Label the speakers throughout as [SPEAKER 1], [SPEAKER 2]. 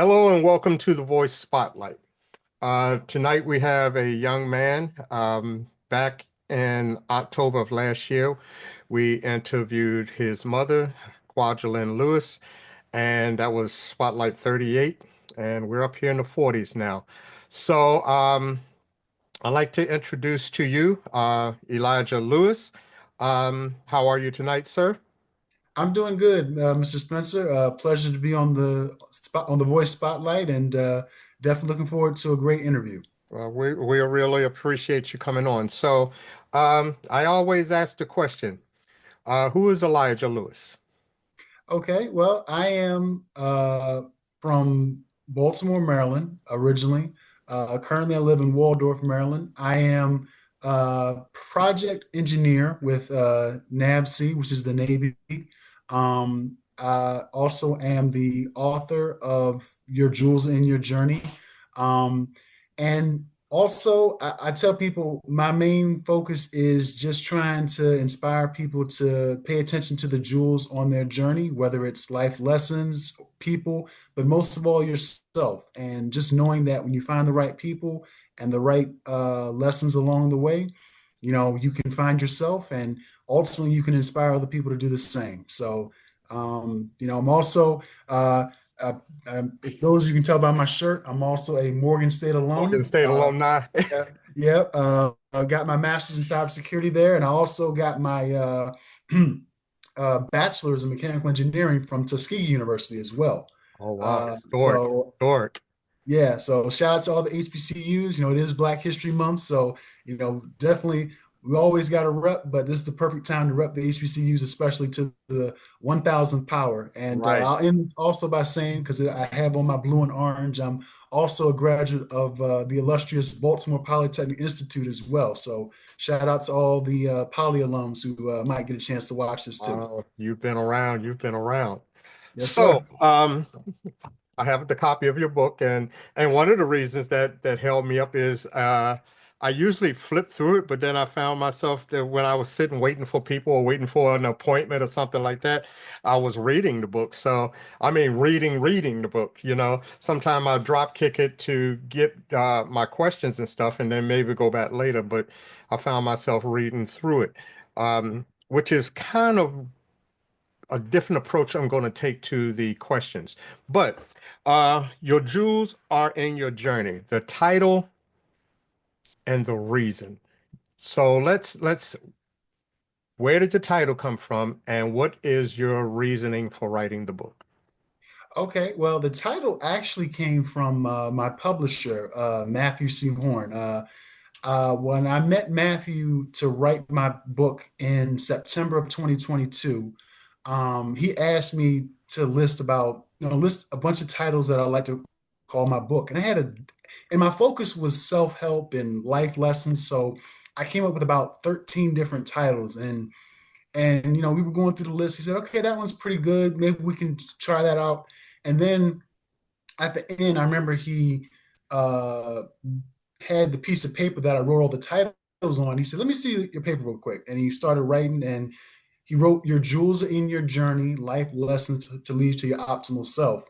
[SPEAKER 1] Hello and welcome to the Voice Spotlight. Tonight we have a young man. Back in October of last year, we interviewed his mother, Kwajalein Lewis, and that was Spotlight 38, and we're up here in the 40s now. So I'd like to introduce to you Elijah Lewis. How are you tonight, sir?
[SPEAKER 2] I'm doing good, Mr. Spencer. Pleasure to be on the spot on the Voice Spotlight, and definitely looking forward to a great interview.
[SPEAKER 1] We really appreciate you coming on. So I always ask the question, who is Elijah Lewis?
[SPEAKER 2] Okay, well, I am from Baltimore, Maryland, originally. Currently, I live in Waldorf, Maryland. I am a project engineer with NAVC, which is the Navy. I also am the author of Your Jewels in Your Journey. Um, and also, I tell people my main focus is just trying to inspire people to pay attention to the jewels on their journey, whether it's life lessons, people, but most of all, yourself. And just knowing that when you find the right people and the right lessons along the way, you can find yourself and ultimately you can inspire other people to do the same. I'm also uh, if those you can tell by my shirt, I'm also a Morgan State
[SPEAKER 1] Morgan
[SPEAKER 2] alum.
[SPEAKER 1] State alumni.
[SPEAKER 2] Yeah, yeah. I got my master's in cybersecurity there, and I also got my bachelor's in mechanical engineering from Tuskegee University as well.
[SPEAKER 1] Oh wow,
[SPEAKER 2] Uh,
[SPEAKER 1] historic,
[SPEAKER 2] so
[SPEAKER 1] historic.
[SPEAKER 2] yeah, so shout out to all the HBCUs. It is Black History Month, so definitely we always got to rep, but this is the perfect time to rep the HBCUs, especially to the 1,000th power. And
[SPEAKER 1] Right.
[SPEAKER 2] I'll end this also by saying, because I have on my blue and orange, I'm also a graduate of the illustrious Baltimore Polytechnic Institute as well. So shout out to all the Poly alums who might get a chance to watch this too.
[SPEAKER 1] You've been around, you've been around.
[SPEAKER 2] Yes,
[SPEAKER 1] So,
[SPEAKER 2] sir.
[SPEAKER 1] I have the copy of your book, and one of the reasons that held me up is I usually flip through it, but then I found myself that when I was sitting waiting for people or waiting for an appointment or something like that, I was reading the book. So I mean, reading the book. Sometimes I drop kick it to get my questions and stuff, and then maybe go back later. But I found myself reading through it, which is kind of a different approach I'm going to take to the questions. But your jewels are in your journey, the title and the reason. So let's where did the title come from and what is your reasoning for writing the book?
[SPEAKER 2] Okay, well, the title actually came from my publisher, Matthew C. Horn. When I met Matthew to write my book in September of 2022, he asked me to list a bunch of titles that I like to call my book. And my focus was self-help and life lessons. So I came up with about 13 different titles. And we were going through the list. He said, okay, that one's pretty good. Maybe we can try that out. And then at the end, I remember he uh, had the piece of paper that I wrote all the titles on. He said, "Let me see your paper real quick." And he started writing, and he wrote, "Your jewels are in your journey, life lessons to lead to your optimal self."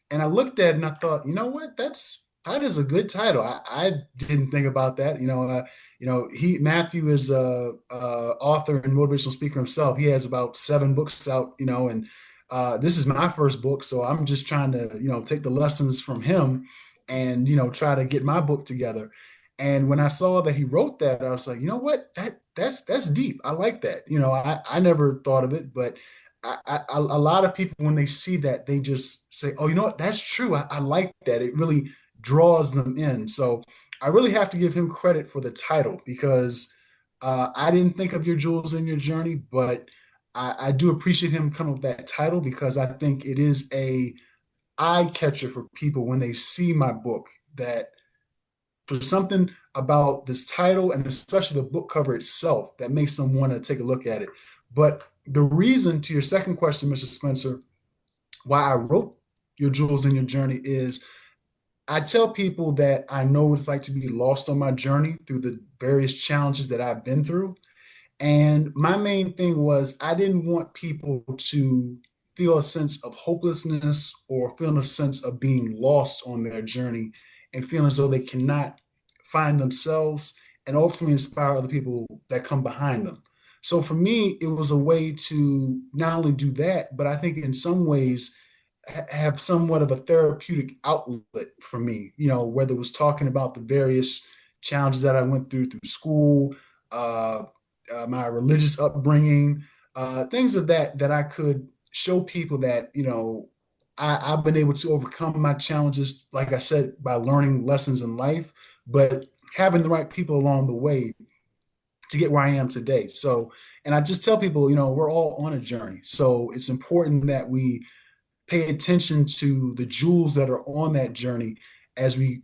[SPEAKER 2] And I looked at it and I thought, you know what? That is a good title. I didn't think about that. He Matthew is a author and motivational speaker himself. He has about 7 books out. And this is my first book, so I'm just trying to take the lessons from him and try to get my book together. And when I saw that he wrote that, I was like, you know what? That's deep. I like that. I never thought of it, but a lot of people when they see that they just say, "Oh, you know what? That's true. I like that." It really draws them in. So I really have to give him credit for the title because I didn't think of Your Jewels in Your Journey, but I do appreciate him coming up with that title because I think it is a eye catcher for people when they see my book. That for something about this title and especially the book cover itself that makes them want to take a look at it. But the reason to your second question, Mr. Spencer, why I wrote Your Jewels in Your Journey is I tell people that I know what it's like to be lost on my journey through the various challenges that I've been through. And my main thing was I didn't want people to feel a sense of hopelessness or feeling a sense of being lost on their journey and feeling as though they cannot find themselves and ultimately inspire other people that come behind them. So for me, it was a way to not only do that, but I think in some ways have somewhat of a therapeutic outlet for me, whether it was talking about the various challenges that I went through school, uh, my religious upbringing, things of that I could show people that, I've been able to overcome my challenges, like I said, by learning lessons in life, but having the right people along the way to get where I am today. So, and I just tell people, we're all on a journey. So it's important that we pay attention to the jewels that are on that journey as we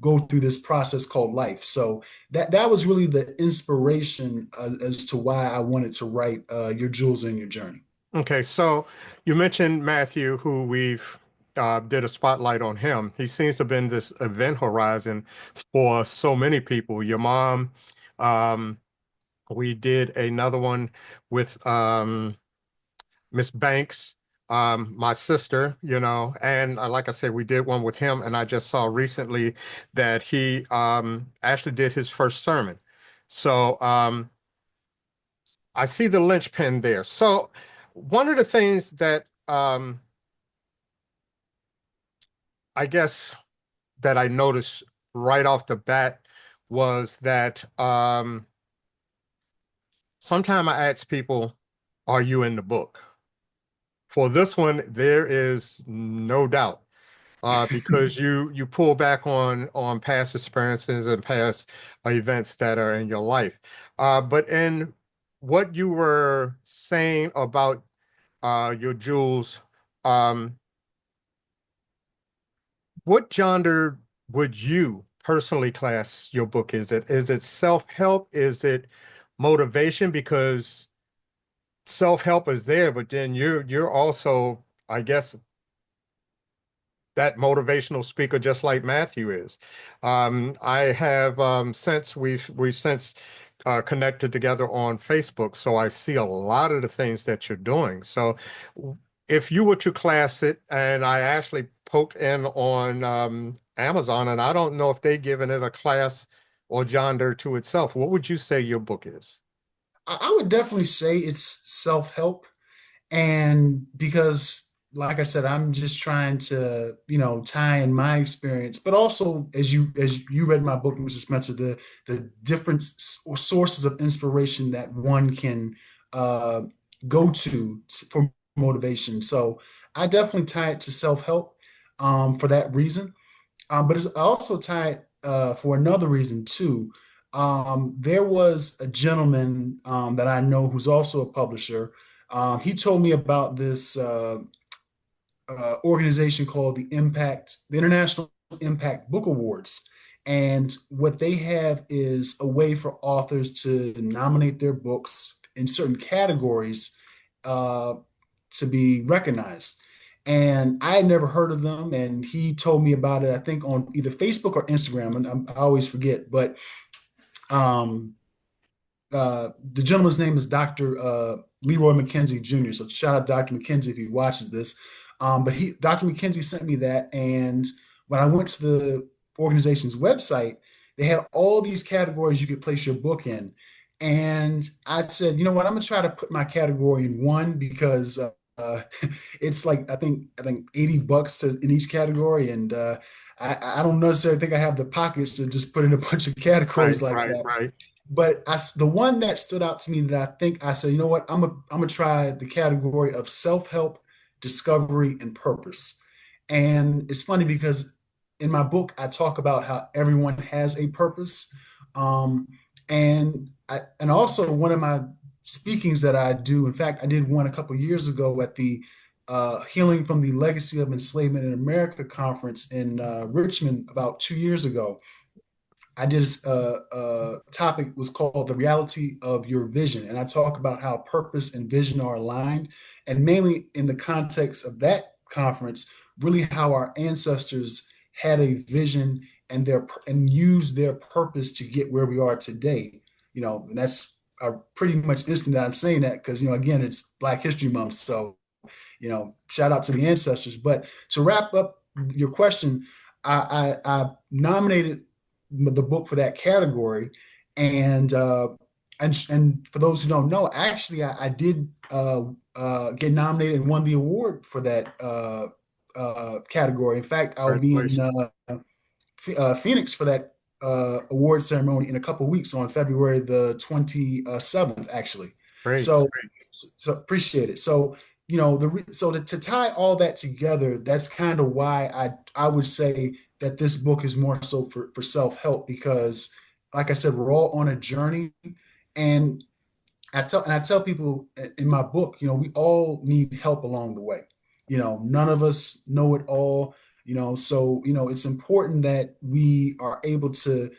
[SPEAKER 2] go through this process called life. So that was really the inspiration as to why I wanted to write Your Jewels in Your Journey.
[SPEAKER 1] Okay, so you mentioned Matthew, who we've did a spotlight on him. He seems to have been this event horizon for so many people. Your mom, um, we did another one with Miss Banks, my sister, and like I said, we did one with him, and I just saw recently that he actually did his first sermon. So I see the linchpin there. So one of the things that I guess that I noticed right off the bat was that sometimes I ask people, "Are you in the book?" For this one, there is no doubt because you pull back on past experiences and past events that are in your life. But in what you were saying about your jewels, um, what genre would you personally class your book? Is it self-help? Is it motivation? Because self-help is there, but then you're also, I guess, that motivational speaker just like Matthew is. I have since we've since connected together on Facebook, so I see a lot of the things that you're doing. So if you were to class it, and I actually poked in on Amazon, and I don't know if they've given it a class or genre to itself, what would you say your book is?
[SPEAKER 2] I would definitely say it's self-help. And because, like I said, I'm just trying to, tie in my experience, but also as you read my book, Mr. Spencer, the different sources of inspiration that one can uh, go to for motivation. So I definitely tie it to self-help for that reason. But it's also tied for another reason too. There was a gentleman that I know who's also a publisher. He told me about this organization called the International Impact Book Awards. And what they have is a way for authors to nominate their books in certain categories uh, to be recognized. And I had never heard of them. And he told me about it, I think, on either Facebook or Instagram. And I always forget. But um, the gentleman's name is Dr. Leroy McKenzie Jr. So shout out Dr. McKenzie if he watches this. But Dr. McKenzie sent me that, and when I went to the organization's website, they had all these categories you could place your book in, and I said, you know what, I'm gonna try to put my category in one because it's like I think $80 in each category, and I don't necessarily think I have the pockets to just put in a bunch of
[SPEAKER 1] Right,
[SPEAKER 2] categories like
[SPEAKER 1] right,
[SPEAKER 2] that.
[SPEAKER 1] right.
[SPEAKER 2] But the one that stood out to me that I think I said, you know what, I'm gonna try the category of self-help, discovery, and purpose. And it's funny because in my book I talk about how everyone has a purpose. Um, and also one of my speakings that I do, in fact, I did one a couple years ago at the Healing from the Legacy of Enslavement in America conference in Richmond about 2 years ago. I did a topic was called the reality of your vision, and I talk about how purpose and vision are aligned, and mainly in the context of that conference, really how our ancestors had a vision and used their purpose to get where we are today. And that's pretty much instant that I'm saying that because again, it's Black History Month, so shout out to the ancestors. But to wrap up your question, I nominated the book for that category, and and for those who don't know, actually, I did get nominated and won the award for that category. In fact, I'll be in
[SPEAKER 1] Congratulations.
[SPEAKER 2] Phoenix for that award ceremony in a couple of weeks on February the 27th, actually.
[SPEAKER 1] Great.
[SPEAKER 2] So, so appreciate it. So, so to tie all that together, that's kind of why I would say that this book is more so for self-help because, like I said, we're all on a journey, and I tell people in my book, we all need help along the way. None of us know it all. So it's important that we are able to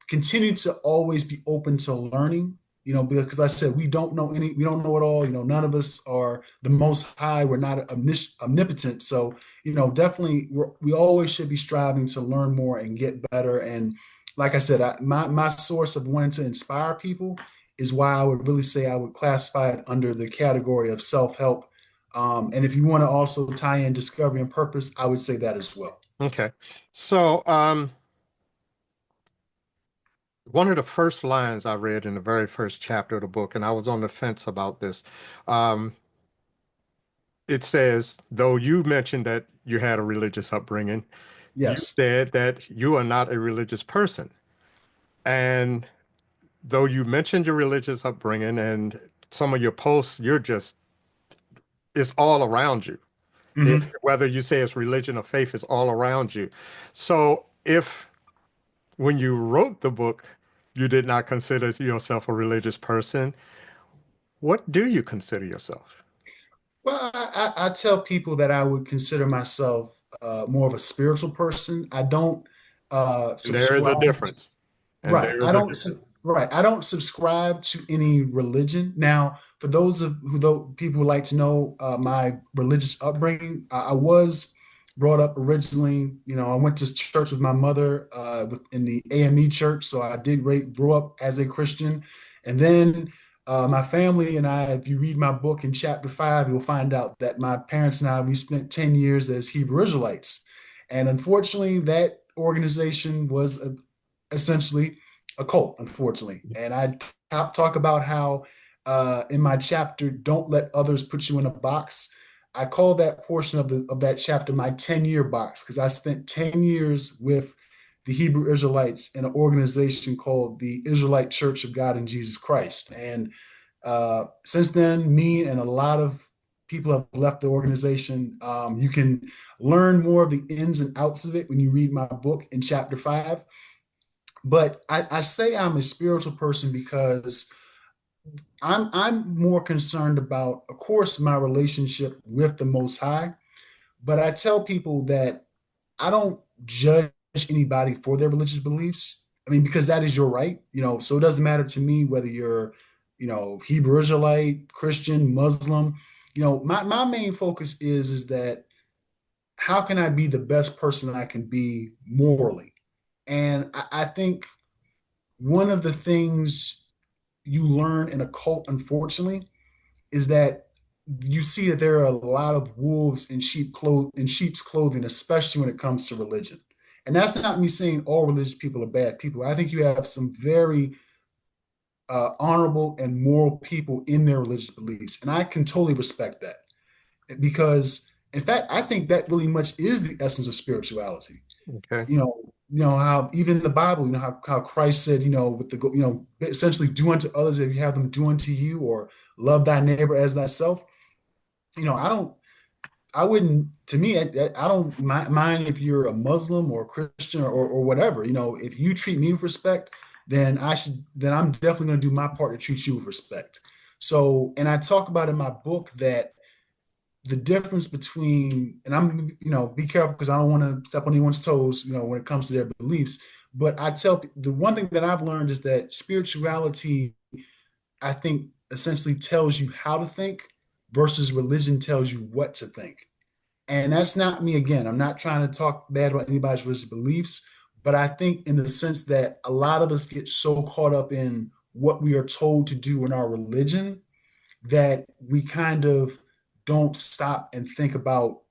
[SPEAKER 2] continue to always be open to learning. Because I said we don't know it all. None of us are the most high. We're not omnipotent. So definitely we always should be striving to learn more and get better. And like I said, my source of wanting to inspire people is why I would really say I would classify it under the category of self-help. And if you want to also tie in discovery and purpose, I would say that as well.
[SPEAKER 1] Okay. So, one of the first lines I read in the very first chapter of the book, and I was on the fence about this, um, it says, though you mentioned that you had a religious upbringing, you
[SPEAKER 2] Yes.
[SPEAKER 1] said that you are not a religious person. And though you mentioned your religious upbringing and some of your posts, it's all around you. If
[SPEAKER 2] Hmm.
[SPEAKER 1] whether you say it's religion or faith, it's all around you. So if when you wrote the book, you did not consider yourself a religious person, what do you consider yourself?
[SPEAKER 2] Well, I tell people that I would consider myself more of a spiritual person. I don't
[SPEAKER 1] And there is a
[SPEAKER 2] subscribe.
[SPEAKER 1] difference. And
[SPEAKER 2] Right.
[SPEAKER 1] there is a difference.
[SPEAKER 2] I don't subscribe to any religion. Now, for those of who though people who like to know my religious upbringing, I was brought up originally. I went to church with my mother in the AME church, so I did grow up as a Christian. And then my family and I, if you read my book in chapter 5, you'll find out that my parents and I we spent 10 years as Hebrew Israelites, and unfortunately, that organization was essentially a cult, unfortunately. And I talk about how in my chapter, "Don't Let Others Put You in a Box." I call that portion of that chapter my 10-year box because I spent 10 years with the Hebrew Israelites in an organization called the Israelite Church of God in Jesus Christ. And since then, me and a lot of people have left the organization. You can learn more of the ins and outs of it when you read my book in chapter 5. But I say I'm a spiritual person because I'm more concerned about, of course, my relationship with the Most High. But I tell people that I don't judge anybody for their religious beliefs. I mean, because that is your right, so it doesn't matter to me whether you're, Hebrew Israelite, Christian, Muslim. My main focus is that how can I be the best person I can be morally? And I think one of the things you learn in a cult, unfortunately, is that you see that there are a lot of wolves in sheep's clothing, especially when it comes to religion. And that's not me saying all religious people are bad people. I think you have some very honorable and moral people in their religious beliefs, and I can totally respect that because, in fact, I think that really much is the essence of spirituality.
[SPEAKER 1] Okay.
[SPEAKER 2] How even in the Bible, how Christ said, with essentially do unto others if you have them do unto you, or love thy neighbor as thyself. I don't, I wouldn't, to me, I don't mind if you're a Muslim or a Christian or whatever. If you treat me with respect, then I'm definitely going to do my part to treat you with respect. So, and I talk about in my book that the difference between, and I'm, be careful because I don't want to step on anyone's toes, when it comes to their beliefs. But the one thing that I've learned is that spirituality, I think, essentially tells you how to think versus religion tells you what to think. And that's not me again. I'm not trying to talk bad about anybody's religious beliefs, but I think in the sense that a lot of us get so caught up in what we are told to do in our religion that we kind of don't stop and think about,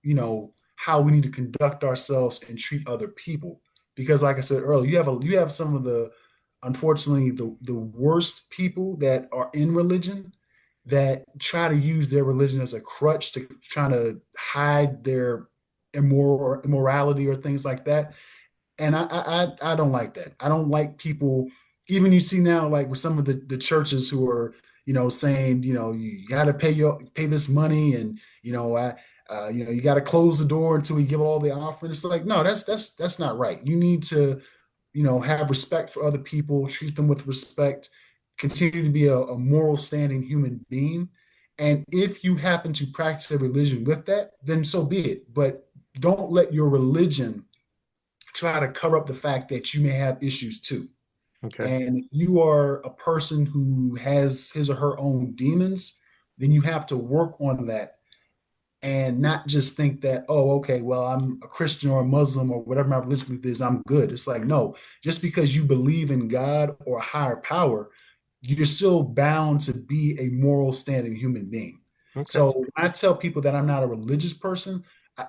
[SPEAKER 2] how we need to conduct ourselves and treat other people. Because like I said earlier, you have some of the, unfortunately, the worst people that are in religion that try to use their religion as a crutch to try to hide their immorality or things like that. And I don't like that. I don't like people. Even you see now, like with some of the churches who are, saying, you got to pay this money, and you got to close the door until we give all the offering. It's like, no, that's not right. You need to, have respect for other people, treat them with respect, continue to be a moral standing human being. And if you happen to practice a religion with that, then so be it. But don't let your religion try to cover up the fact that you may have issues too.
[SPEAKER 1] Okay.
[SPEAKER 2] And if you are a person who has his or her own demons, then you have to work on that and not just think that, oh, okay, well, I'm a Christian or a Muslim or whatever my religion belief is, I'm good. It's like, no, just because you believe in God or a higher power, you're still bound to be a moral standing human being.
[SPEAKER 1] Okay.
[SPEAKER 2] So when I tell people that I'm not a religious person,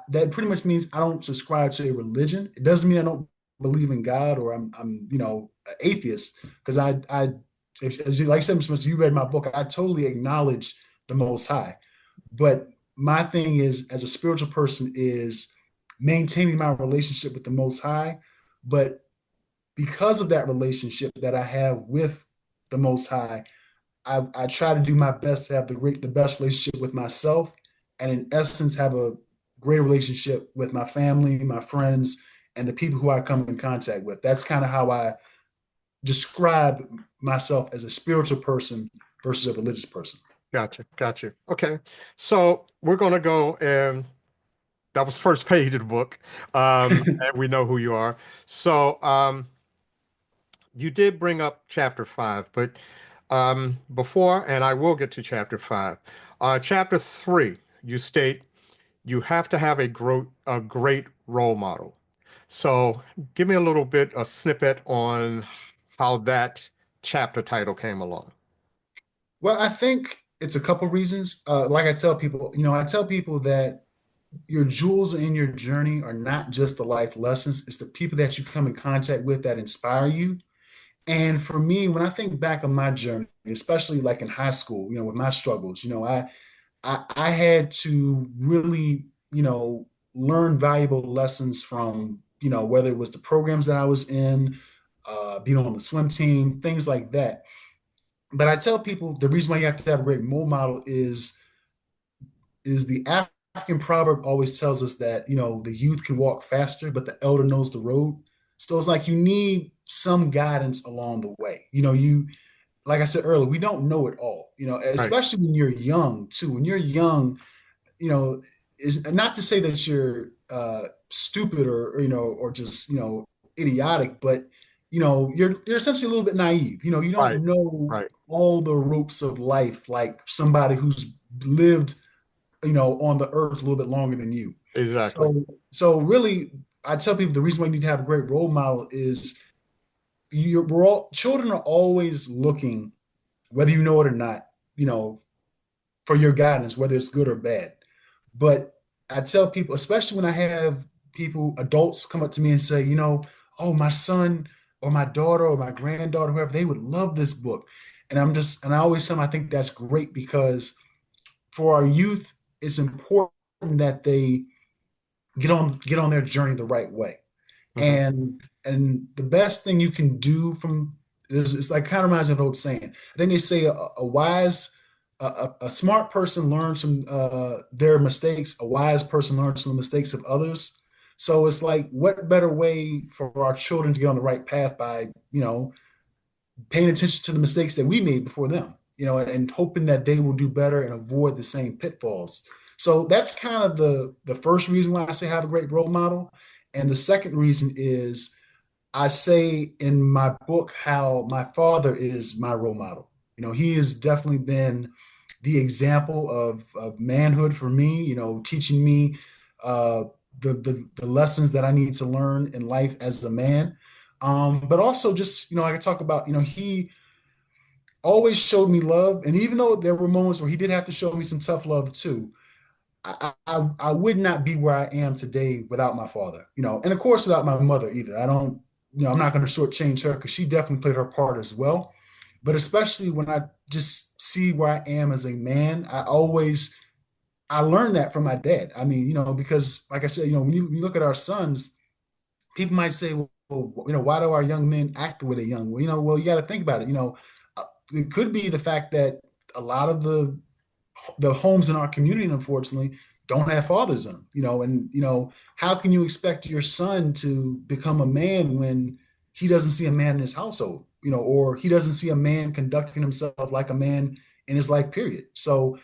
[SPEAKER 2] that pretty much means I don't subscribe to a religion. It doesn't mean I don't believe in God or I'm an atheist, because as you, like I said, Mr. Smith, you read my book, I totally acknowledge the Most High. But my thing is, as a spiritual person, is maintaining my relationship with the Most High. But because of that relationship that I have with the Most High, I try to do my best to have the best relationship with myself, and in essence, have a great relationship with my family, my friends, and the people who I come in contact with. That's kind of how I describe myself as a spiritual person versus a religious person.
[SPEAKER 1] Gotcha. Gotcha. Okay. So we're going to go, and that was first page of the book. And we know who you are. So you did bring up chapter 5, but before, and I will get to chapter 5. Chapter 3, you state you have to have a great role model. So give me a little bit, a snippet on how that chapter title came along.
[SPEAKER 2] Well, I think it's a couple reasons. Like I tell people that your jewels in your journey are not just the life lessons, it's the people that you come in contact with that inspire you. And for me, when I think back on my journey, especially like in high school, with my struggles, I had to really, learn valuable lessons from, whether it was the programs that I was in, being on the swim team, things like that. But I tell people the reason why you have to have a great role model is the African proverb always tells us that, the youth can walk faster, but the elder knows the road. So it's like you need some guidance along the way. Like I said earlier, we don't know it all,
[SPEAKER 1] Right.
[SPEAKER 2] especially when you're young too. When you're young, is not to say that you're stupid or just idiotic, but you're essentially a little bit naive. You
[SPEAKER 1] Right.
[SPEAKER 2] don't know
[SPEAKER 1] Right.
[SPEAKER 2] all the ropes of life like somebody who's lived on the earth a little bit longer than you.
[SPEAKER 1] Exactly.
[SPEAKER 2] So really, I tell people the reason why you need to have a great role model is we're all children are always looking, whether you know it or not, you know, for your guidance, whether it's good or bad. But I tell people, especially when I have people, adults come up to me and say, oh, my son or my daughter or my granddaughter, whoever, they would love this book. And I always tell them I think that's great because for our youth, it's important that they get on their journey the right way.
[SPEAKER 1] Hmm.
[SPEAKER 2] And the best thing you can do from this, it's like kind of reminds me of an old saying. I think they say a smart person learns from their mistakes. A wise person learns from the mistakes of others. So it's like, what better way for our children to get on the right path by, paying attention to the mistakes that we made before them, and hoping that they will do better and avoid the same pitfalls. So that's kind of the first reason why I say have a great role model. And the second reason is I say in my book how my father is my role model. He has definitely been the example of manhood for me, teaching me uh, the lessons that I need to learn in life as a man. But also just, I can talk about, he always showed me love. And even though there were moments where he did have to show me some tough love too, I would not be where I am today without my father, and of course without my mother either. I don't, I'm not going to shortchange her because she definitely played her part as well. But especially when I just see where I am as a man, I learned that from my dad. I mean, because like I said, when you look at our sons, people might say, well, why do our young men act the way they're young? Well, you got to think about it. It could be the fact that a lot of the homes in our community, unfortunately, don't have fathers in them. And how can you expect your son to become a man when he doesn't see a man in his household? Or he doesn't see a man conducting himself like a man in his life, period. So,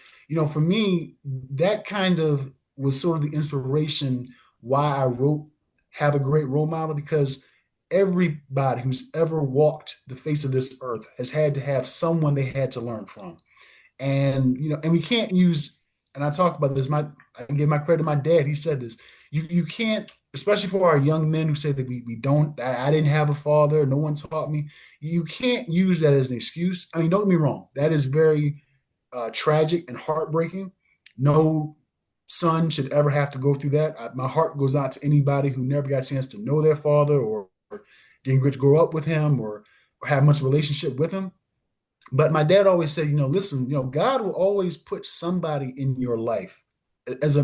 [SPEAKER 2] for me, that kind of was sort of the inspiration why I wrote Have a Great Role Model, because everybody who's ever walked the face of this earth has had to have someone they had to learn from. And and we can't use, and I talk about this, I give my credit to my dad. He said this. You can't, especially for our young men who say that we don't, I didn't have a father, no one taught me. You can't use that as an excuse. I mean, don't get me wrong, that is very tragic and heartbreaking. No son should ever have to go through that. My heart goes out to anybody who never got a chance to know their father, or didn't get to grow up with him, or have much relationship with him. But my dad always said, listen, God will always put somebody in your life as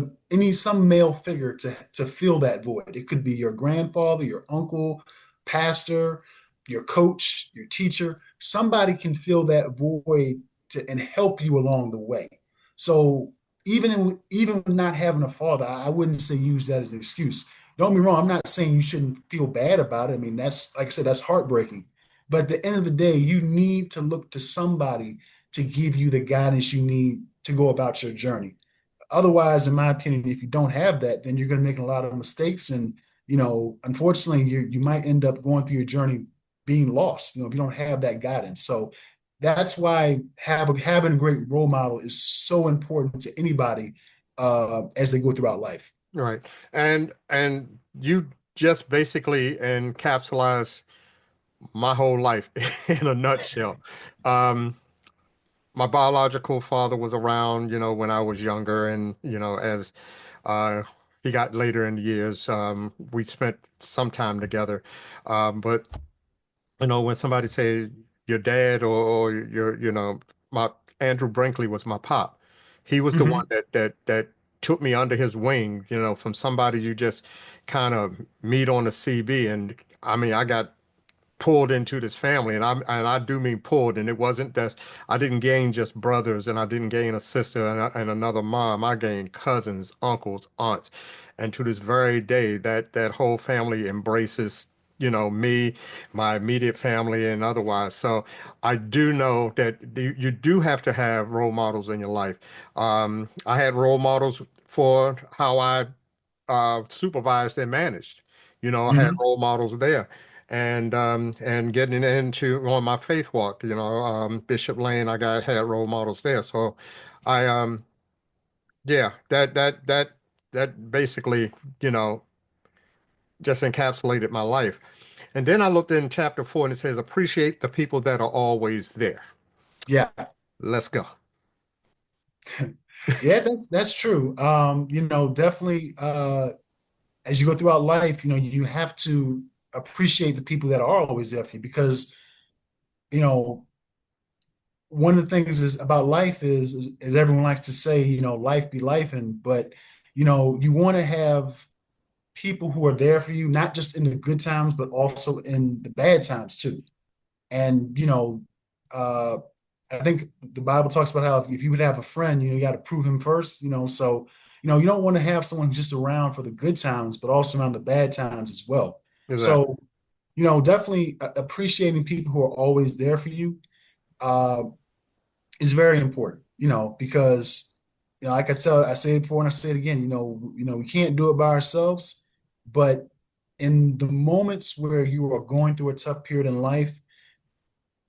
[SPEAKER 2] some male figure to fill that void. It could be your grandfather, your uncle, pastor, your coach, your teacher. Somebody can fill that void and help you along the way. So even not having a father, I wouldn't say use that as an excuse. Don't get me wrong. I'm not saying you shouldn't feel bad about it. I mean, that's, like I said, that's heartbreaking. But at the end of the day, you need to look to somebody to give you the guidance you need to go about your journey. Otherwise, in my opinion, if you don't have that, then you're going to make a lot of mistakes. And, unfortunately, you might end up going through your journey being lost, if you don't have that guidance. So that's why having a great role model is so important to anybody as they go throughout life.
[SPEAKER 1] Right. And you just basically encapsulized my whole life in a nutshell. Um, my biological father was around, when I was younger, and as uh, he got later in the years, we spent some time together. But when somebody say your dad, or my Andrew Brinkley was my pop. He was the one
[SPEAKER 2] Mhm.
[SPEAKER 1] that took me under his wing, from somebody you just kind of meet on the CB. And I mean, I got pulled into this family, and I do mean pulled, and it wasn't that I didn't gain just brothers, and I didn't gain a sister and another mom. I gained cousins, uncles, aunts, and to this very day, that whole family embraces, me, my immediate family, and otherwise. So I do know that you do have to have role models in your life. I had role models for how I supervised and managed. I had
[SPEAKER 2] Mhm.
[SPEAKER 1] role models there, and getting into on my faith walk. Bishop Lane, I got had role models there. So, I yeah, that basically, you know just encapsulated my life. And then I looked in chapter 4, and it says, appreciate the people that are always there.
[SPEAKER 2] Yeah.
[SPEAKER 1] Let's go.
[SPEAKER 2] Yeah, that's true. Definitely, as you go throughout life, you have to appreciate the people that are always there for you, because, you know, one of the things is about life is everyone likes to say, life be life, but you want to have people who are there for you, not just in the good times, but also in the bad times too. And uh, I think the Bible talks about how if you would have a friend, you got to prove him first. So you don't want to have someone who's just around for the good times, but also around the bad times as well.
[SPEAKER 1] Exactly.
[SPEAKER 2] So definitely appreciating people who are always there for you uh, is very important. Because like I said it before and I say it again. We can't do it by ourselves, but in the moments where you are going through a tough period in life,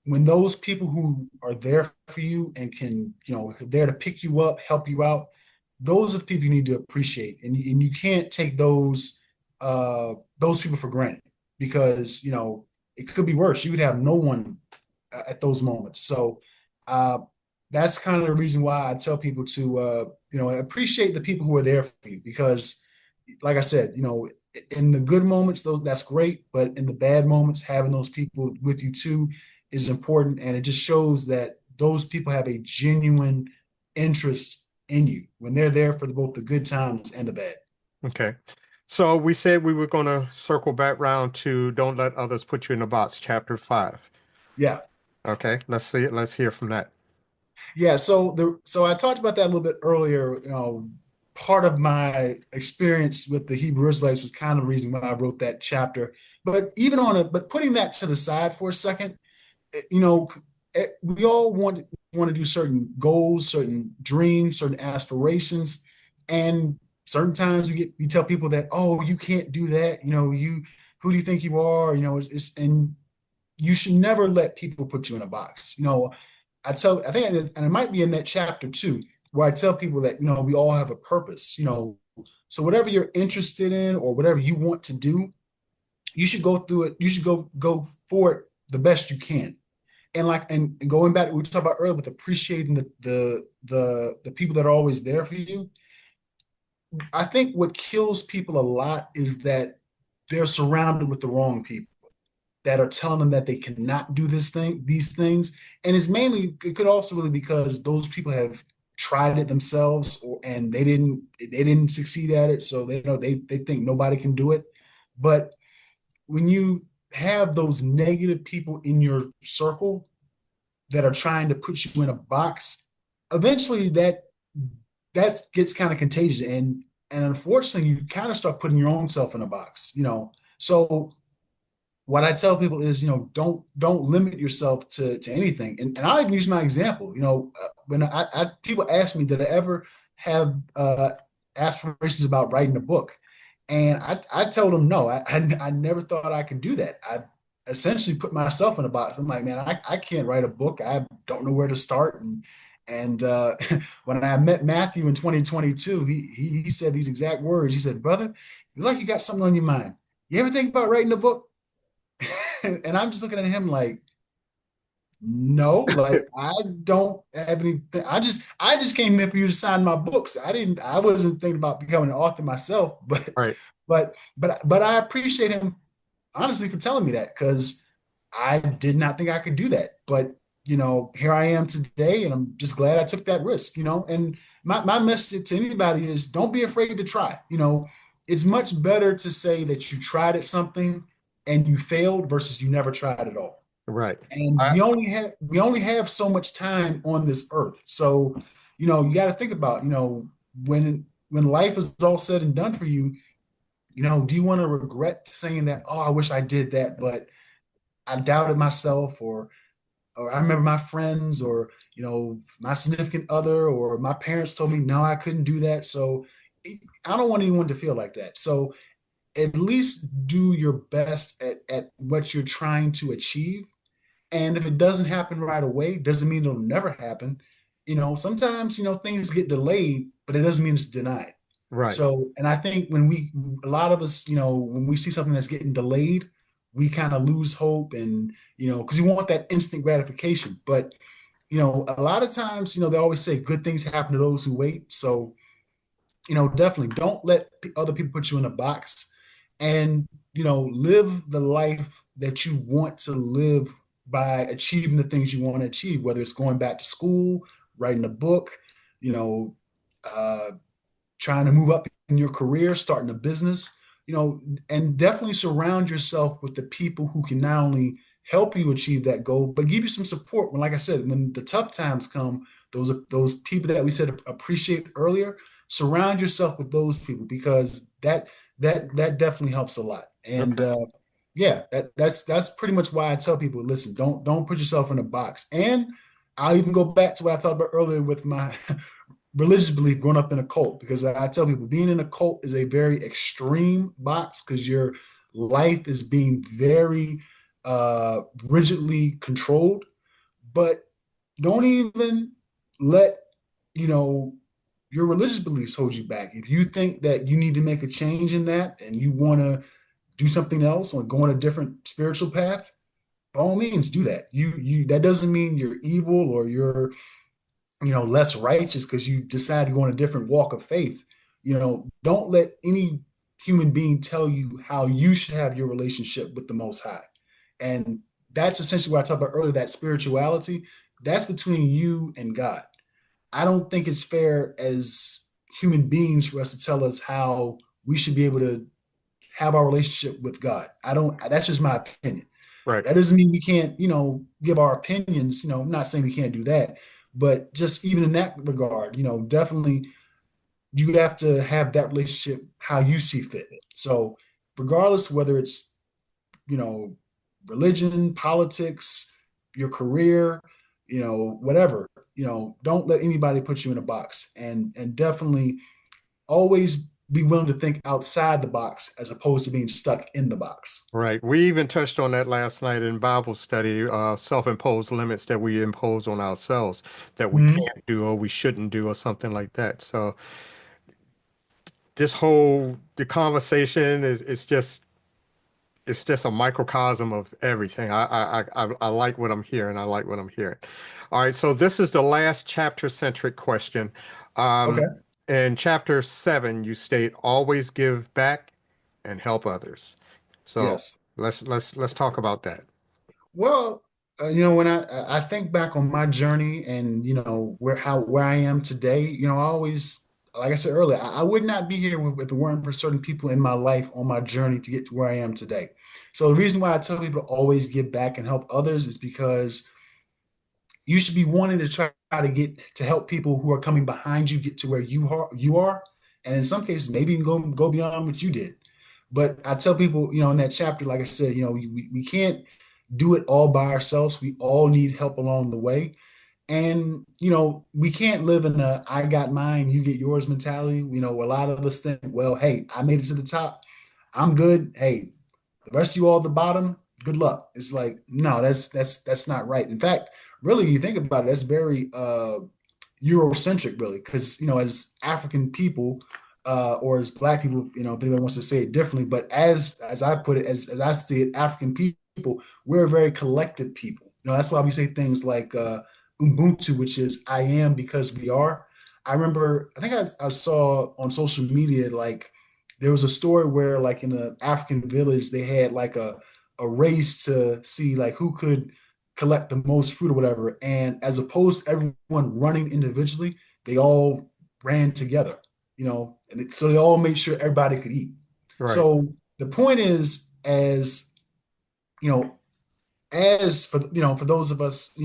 [SPEAKER 2] when those people who are there for you and can, there to pick you up, help you out, those are the people you need to appreciate. And you can't take those people for granted, because, it could be worse. You could have no one at those moments. So, uh, that's kind of the reason why I tell people to appreciate the people who are there for you, because like I said, in the good moments, those that's great, but in the bad moments, having those people with you too is important, and it just shows that those people have a genuine interest in you when they're there for both the good times and the bad.
[SPEAKER 1] Okay. So we said we were going to circle back round to don't let others put you in a box, chapter 5.
[SPEAKER 2] Yeah.
[SPEAKER 1] Okay, let's see it. Let's hear from that.
[SPEAKER 2] Yeah, so I talked about that a little bit earlier. Part of my experience with the Hebrew Israelites was kind of the reason why I wrote that chapter. But putting that to the side for a second, you know, we all want to do certain goals, certain dreams, certain aspirations, and certain times we tell people that, oh, you can't do that. Who do you think you are? And you should never let people put you in a box. I think, and it might be in that chapter too, where I tell people that, we all have a purpose, so whatever you're interested in or whatever you want to do, you should go through it. You should go for it the best you can. And going back, we talked about earlier with appreciating the people that are always there for you. I think what kills people a lot is that they're surrounded with the wrong people that are telling them that they cannot do these things. And it could also really because those people have tried it themselves and they didn't succeed at it. So they think nobody can do it. But when you have those negative people in your circle that are trying to put you in a box, eventually that gets kind of contagious. And unfortunately you kind of start putting your own self in a box. So what I tell people is, don't limit yourself to anything. And I'll even use my example. When people ask me, did I ever have aspirations about writing a book? And I told them no. I never thought I could do that. I essentially put myself in a box. I'm like, man, I can't write a book. I don't know where to start. And when I met Matthew in 2022, he said these exact words. He said, brother, you're like you got something on your mind. You ever think about writing a book? And I'm just looking at him like, no, like I don't have anything. I just came here for you to sign my books. I wasn't thinking about becoming an author myself, but
[SPEAKER 1] Right.
[SPEAKER 2] but I appreciate him honestly for telling me that, because I did not think I could do that. But here I am today, and I'm just glad I took that risk. And my message to anybody is don't be afraid to try. It's much better to say that you tried at something and you failed versus you never tried at all.
[SPEAKER 1] Right.
[SPEAKER 2] And
[SPEAKER 1] I,
[SPEAKER 2] we only have so much time on this earth. So, you got to think about, when life is all said and done for you, do you want to regret saying that, oh, I wish I did that, but I doubted myself, or I remember my friends, or my significant other, or my parents told me no, I couldn't do that. So I don't want anyone to feel like that. So at least do your best at what you're trying to achieve. And if it doesn't happen right away, doesn't mean it'll never happen. Sometimes, things get delayed, but it doesn't mean it's denied.
[SPEAKER 1] right.
[SPEAKER 2] So, and I think a lot of us, when we see something that's getting delayed, we kind of lose hope, and, because we want that instant gratification. But, a lot of times, they always say good things happen to those who wait. So, definitely don't let other people put you in a box, and, live the life that you want to live by achieving the things you want to achieve, whether it's going back to school, writing a book, you know, uh, trying to move up in your career, starting a business, and definitely surround yourself with the people who can not only help you achieve that goal, but give you some support when, like I said, when the tough times come, those people that we said appreciate earlier, surround yourself with those people, because that definitely helps a lot. And
[SPEAKER 1] Okay.
[SPEAKER 2] yeah, that's pretty much why I tell people, listen, don't put yourself in a box. And I'll even go back to what I talked about earlier with my religious belief growing up in a cult, because I tell people being in a cult is a very extreme box, because your life is being very rigidly controlled. But don't even let you know your religious beliefs hold you back. If you think that you need to make a change in that and you want to do something else or go on a different spiritual path, by all means do that. You that doesn't mean you're evil or you're less righteous because you decide to go on a different walk of faith. Don't let any human being tell you how you should have your relationship with the Most High. And that's essentially what I talked about earlier, that spirituality, that's between you and God. I don't think it's fair as human beings for us to tell us how we should be able to have our relationship with God. I don't, that's just my opinion.
[SPEAKER 1] Right.
[SPEAKER 2] That doesn't mean we can't, give our opinions. I'm not saying we can't do that, but just even in that regard, definitely you have to have that relationship how you see fit. So, regardless whether it's, you know, religion, politics, your career, whatever, don't let anybody put you in a box, and definitely always be willing to think outside the box as opposed to being stuck in the box.
[SPEAKER 1] Right. We even touched on that last night in Bible study, self-imposed limits that we impose on ourselves that we
[SPEAKER 2] Mhm.
[SPEAKER 1] can't do or we shouldn't do or something like that. So this whole the conversation is just it's just a microcosm of everything. I like what I'm hearing. I like what I'm hearing. All right, so this is the last chapter-centric question.
[SPEAKER 2] Okay.
[SPEAKER 1] In chapter 7, you state always give back and help others. So
[SPEAKER 2] Yes.
[SPEAKER 1] let's talk about that.
[SPEAKER 2] Well, when I think back on my journey and where I am today, I always, like I said earlier, I would not be here if it weren't for certain people in my life on my journey to get to where I am today. So the reason why I tell people to always give back and help others is because you should be wanting to try to get to help people who are coming behind you get to where you are, and in some cases maybe even go beyond what you did. But I tell people, in that chapter, like I said, we can't do it all by ourselves. We all need help along the way. And, we can't live in a I got mine, you get yours mentality. A lot of us think, well, hey, I made it to the top. I'm good. Hey, the rest of you all at the bottom, good luck. It's like, no, that's not right. In fact, really, you think about it, that's very Eurocentric, really, because as African people, or as Black people, if anyone wants to say it differently, but as I put it, as I see it, African people, we're a very collective people. That's why we say things like Ubuntu, which is I am because we are. I remember, I think I saw on social media, like there was a story where, like, in an African village, they had like a race to see like who could collect the most fruit or whatever. And as opposed to everyone running individually, they all ran together, so they all made sure everybody could eat.
[SPEAKER 1] Right.
[SPEAKER 2] So the point is, you know, as for for those of us,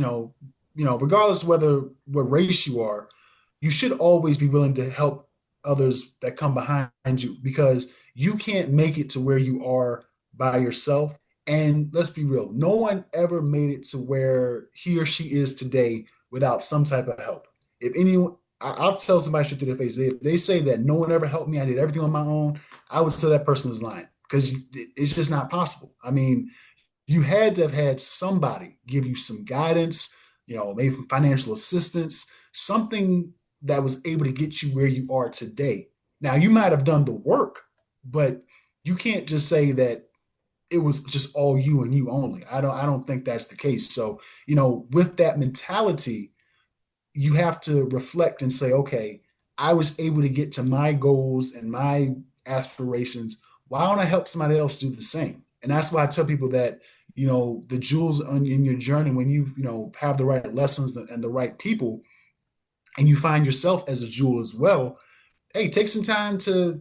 [SPEAKER 2] regardless whether what race you are, you should always be willing to help others that come behind you, because you can't make it to where you are by yourself. And let's be real, no one ever made it to where he or she is today without some type of help. If anyone, I'll tell somebody straight to their face, if they say that no one ever helped me, I did everything on my own, I would say that person is lying, because it's just not possible. I mean, you had to have had somebody give you some guidance, maybe some financial assistance, something that was able to get you where you are today. Now, you might have done the work, but you can't just say that it was just all you and you only. I don't think that's the case. So, with that mentality, you have to reflect and say, okay, I was able to get to my goals and my aspirations. Why don't I help somebody else do the same? And that's why I tell people that, the jewels in your journey, when you have the right lessons and the right people, and you find yourself as a jewel as well, hey, take some time to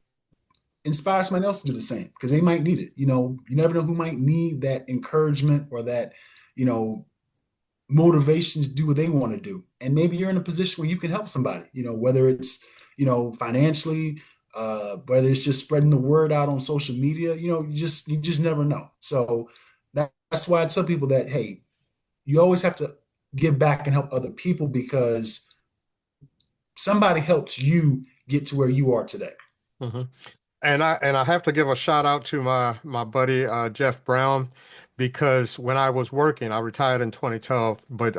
[SPEAKER 2] inspire somebody else to do the same, because they might need it. You never know who might need that encouragement or that, you know, motivation to do what they want to do. And maybe you're in a position where you can help somebody, whether it's, financially, whether it's just spreading the word out on social media, you just never know. So that's why I tell people that, hey, you always have to give back and help other people, because somebody helped you get to where you are today.
[SPEAKER 1] hmm And I have to give a shout out to my buddy Jeff Brown, because when I was working, I retired in 2012, but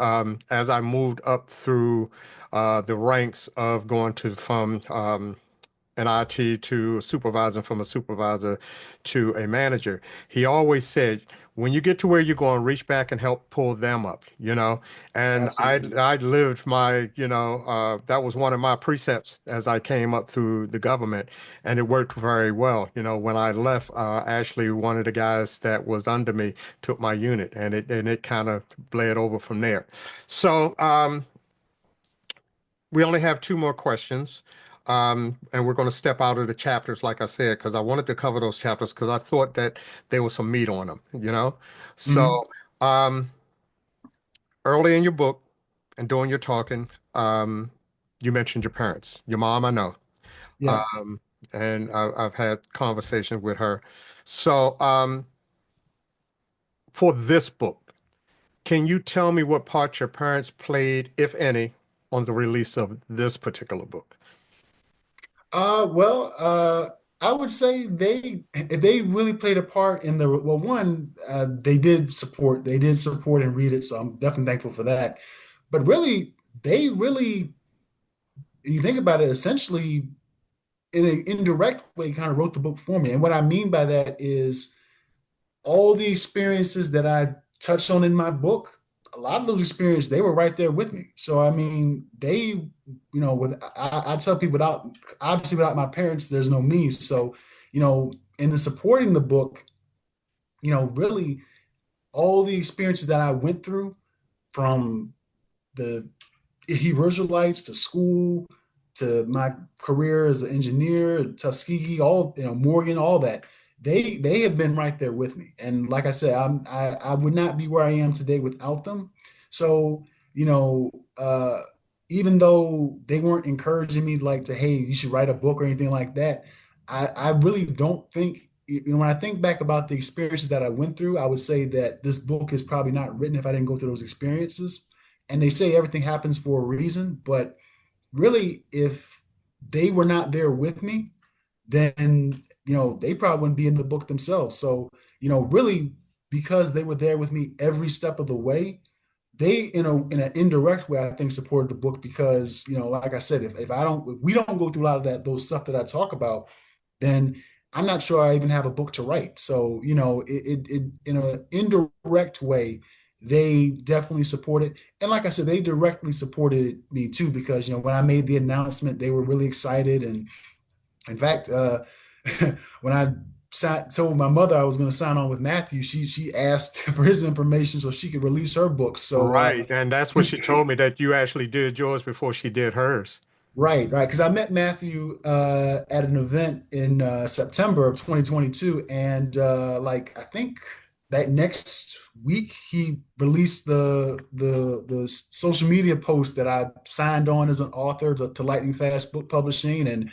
[SPEAKER 1] as I moved up through the ranks of going to from in IT to supervising, from a supervisor to a manager. He always said, when you get to where you're going, reach back and help pull them up, you know. And
[SPEAKER 2] Absolutely.
[SPEAKER 1] I lived my, that was one of my precepts as I came up through the government, and it worked very well. You know, when I left, actually one of the guys that was under me took my unit, and it kind of bled over from there. So, we only have two more questions. And we're going to step out of the chapters, like I said, because I wanted to cover those chapters because I thought that there was some meat on them, you know?
[SPEAKER 2] Mhm.
[SPEAKER 1] So, um, early in your book and during your talking, you mentioned your parents, your mom, I know.
[SPEAKER 2] Yeah.
[SPEAKER 1] Um, and I've had conversations with her. So, for this book, can you tell me what part your parents played, if any, on the release of this particular book?
[SPEAKER 2] Well, I would say they really played a part in the well, one, they did support and read it, so I'm definitely thankful for that. But really, they really, you think about it, essentially in an indirect way, kind of wrote the book for me. And what I mean by that is all the experiences that I touched on in my book, a lot of those experiences, they were right there with me. So I mean, I tell people without obviously without my parents, there's no me. So, in the supporting the book, really all the experiences that I went through from the Hebrew Israelites to school to my career as an engineer, Tuskegee, all Morgan, all that. They have been right there with me, and like I said, I would not be where I am today without them. So you know, uh, even though they weren't encouraging me like to, hey, you should write a book or anything like that, I really don't think. When I think back about the experiences that I went through, I would say that this book is probably not written if I didn't go through those experiences. And they say everything happens for a reason, but really, if they were not there with me, then they probably wouldn't be in the book themselves. So really, because they were there with me every step of the way, they in an indirect way, I think, supported the book because like I said, if we don't go through a lot of those stuff that I talk about, then I'm not sure I even have a book to write. So it in an indirect way, they definitely supported. And like I said, they directly supported me too, because when I made the announcement, they were really excited. And in fact, when I told my mother I was going to sign on with Matthew, she asked for his information so she could release her book. So
[SPEAKER 1] Right. And that's what she told me, that you actually did yours before she did hers.
[SPEAKER 2] right. Because I met Matthew at an event in September of 2022, and like I think that next week he released the social media post that I signed on as an author to Lightning Fast Book Publishing, and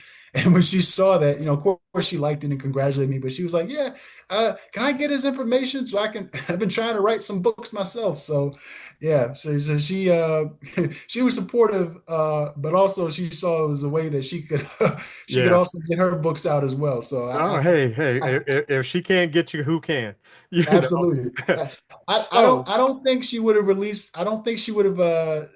[SPEAKER 2] when she saw that, of course she liked it and congratulated me, but she was like, "Yeah, can I get his information so I can?" I've been trying to write some books myself, so yeah, so she she was supportive, but also she saw it was a way that she could she could
[SPEAKER 1] Yeah.
[SPEAKER 2] also get her books out as well. So
[SPEAKER 1] Oh, hey, hey,
[SPEAKER 2] I
[SPEAKER 1] if she can't get you, who can? You
[SPEAKER 2] absolutely.
[SPEAKER 1] know.
[SPEAKER 2] I don't
[SPEAKER 1] So,
[SPEAKER 2] I don't think she would have released. I don't think she would have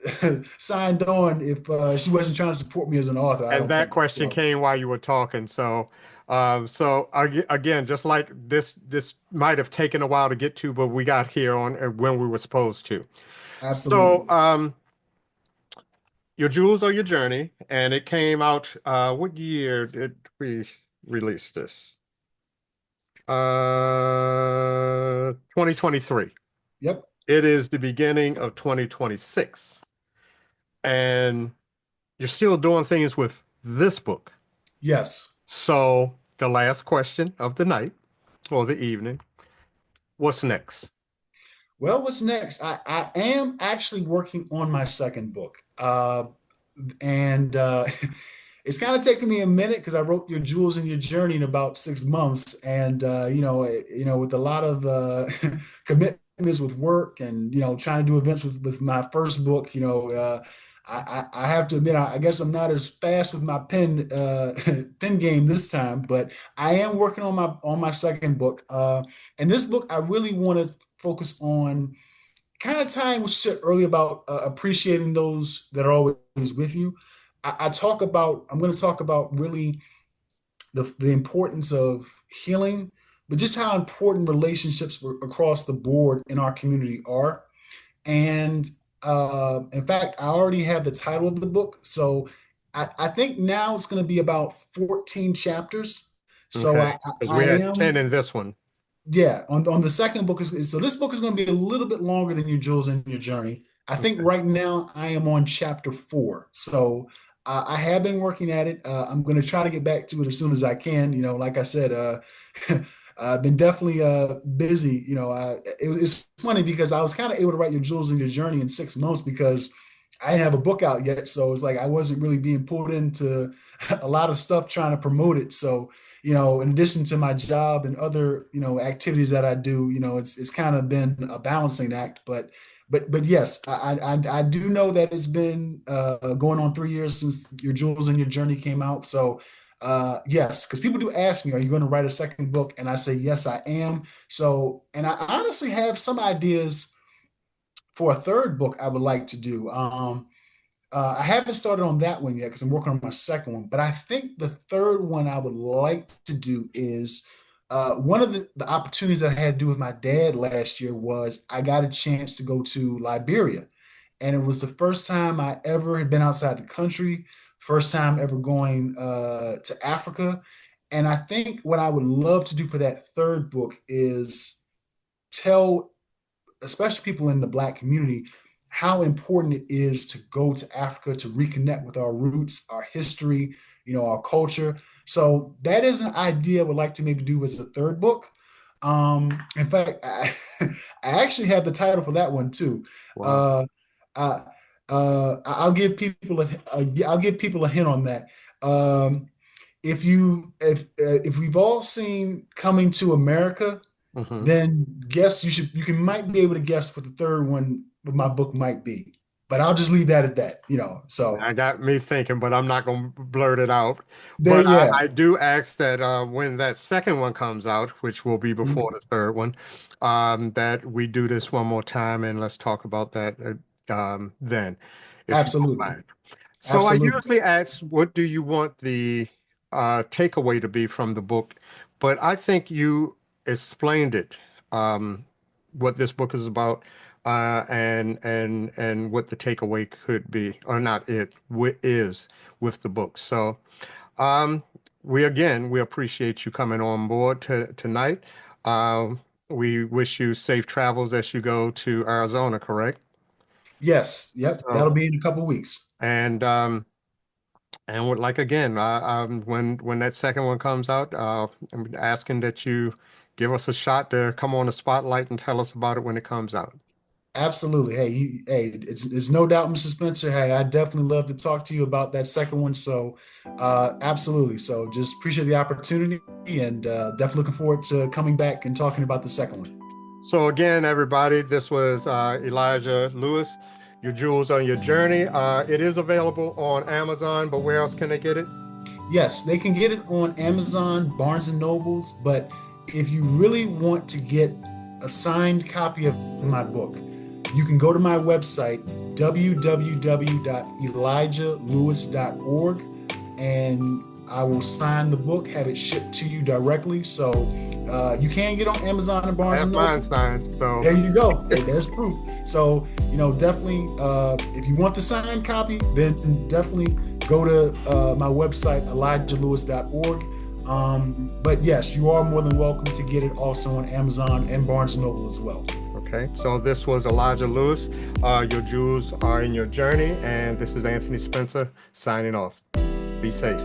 [SPEAKER 2] signed on if she wasn't trying to support me as an author. I
[SPEAKER 1] and
[SPEAKER 2] don't
[SPEAKER 1] that
[SPEAKER 2] think
[SPEAKER 1] question
[SPEAKER 2] so.
[SPEAKER 1] came while you were talking. So, again, just like this might have taken a while to get to, but we got here on when we were supposed to. So,
[SPEAKER 2] Absolutely.
[SPEAKER 1] your jewels are your journey, and it came out. What year did we release this? 2023.
[SPEAKER 2] Yep.
[SPEAKER 1] It is the beginning of 2026, and you're still doing things with this book.
[SPEAKER 2] Yes.
[SPEAKER 1] So, the last question of the night or the evening, what's next?
[SPEAKER 2] Well, what's next? I am actually working on my second book. And it's kind of taken me a minute because I wrote Your Jewels and Your Journey in about 6 months. And with a lot of commitments with work and trying to do events with my first book, I have to admit, I guess I'm not as fast with my pen game this time, but I am working on my second book. And this book, I really want to focus on kind of tying what you said earlier about appreciating those that are always with you. I'm going to talk about really the importance of healing, but just how important relationships across the board in our community are. And in fact, I already have the title of the book. So I think now it's going to be about 14 chapters. So
[SPEAKER 1] Okay. Because
[SPEAKER 2] I
[SPEAKER 1] we had 10
[SPEAKER 2] am,
[SPEAKER 1] in this one.
[SPEAKER 2] yeah, on the second book so this book is going to be a little bit longer than your Jules and Your Journey. I think
[SPEAKER 1] Okay.
[SPEAKER 2] right now I am on chapter 4. So I have been working at it. I'm going to try to get back to it as soon as I can. Like I said, I've been definitely busy. It's funny because I was kind of able to write your Jules and Your Journey in 6 months because I didn't have a book out yet. So it's like I wasn't really being pulled into a lot of stuff trying to promote it. So in addition to my job and other, activities that I do, it's kind of been a balancing act. But yes, I do know that it's been going on 3 years since your Jules and Your Journey came out. So yes, because people do ask me, are you going to write a second book? And I say, yes, I am. So, and I honestly have some ideas for a third book I would like to do. I haven't started on that one yet because I'm working on my second one. But I think the third one I would like to do is one of the opportunities that I had to do with my dad last year was I got a chance to go to Liberia. And it was the first time I ever had been outside the country, first time ever going to Africa. And I think what I would love to do for that third book is tell especially people in the Black community, how important it is to go to Africa to reconnect with our roots, our history, our culture. So that is an idea I would like to maybe do as a third book. In fact, I actually have the title for that one too.
[SPEAKER 1] Wow.
[SPEAKER 2] Uh, I, I'll give people a hint on that. Um, if we've all seen Coming to America,
[SPEAKER 1] Hmm.
[SPEAKER 2] then guess you can might be able to guess what the third one of my book might be. But I'll just leave that at that. So
[SPEAKER 1] I got me thinking, but I'm not going to blurt it out.
[SPEAKER 2] there,
[SPEAKER 1] But
[SPEAKER 2] yeah.
[SPEAKER 1] I do ask that when that second one comes out, which will be before
[SPEAKER 2] Mhm.
[SPEAKER 1] the third one, that we do this one more time and let's talk about that then, if you don't
[SPEAKER 2] Absolutely.
[SPEAKER 1] mind. So I
[SPEAKER 2] Absolutely.
[SPEAKER 1] usually ask, what do you want the takeaway to be from the book? But I think you explained it, what this book is about, and what the takeaway could be, or not it, is with the book. So um, we appreciate you coming on board tonight. We wish you safe travels as you go to Arizona, correct?
[SPEAKER 2] Yes. Yep.
[SPEAKER 1] So,
[SPEAKER 2] That'll be in a couple weeks.
[SPEAKER 1] and would like again, when that second one comes out, I'm asking that you give us a shot to come on the spotlight and tell us about it when it comes out.
[SPEAKER 2] Absolutely. Hey, it's no doubt, Mr. Spencer. Hey, I definitely love to talk to you about that second one. So, absolutely. So, just appreciate the opportunity and definitely looking forward to coming back and talking about the second one.
[SPEAKER 1] So again, everybody, this was Elijah Lewis, Your Jewels on Your Journey. It is available on Amazon, but where else can they get it?
[SPEAKER 2] Yes, they can get it on Amazon, Barnes and Nobles, but if you really want to get a signed copy of my book, you can go to my website, www.elijahlewis.org, and I will sign the book, have it shipped to you directly. So you can get on Amazon and
[SPEAKER 1] I
[SPEAKER 2] Barnes
[SPEAKER 1] have
[SPEAKER 2] and
[SPEAKER 1] mine
[SPEAKER 2] Noble.
[SPEAKER 1] signed, so
[SPEAKER 2] There you go. Hey, there's proof. So, definitely, if you want the signed copy, then definitely go to my website, elijahlewis.org. But yes, you are more than welcome to get it also on Amazon and Barnes and Noble as well.
[SPEAKER 1] okay. So this was Elijah Lewis. Your jewels are in your journey, and this is Anthony Spencer signing off. Be safe.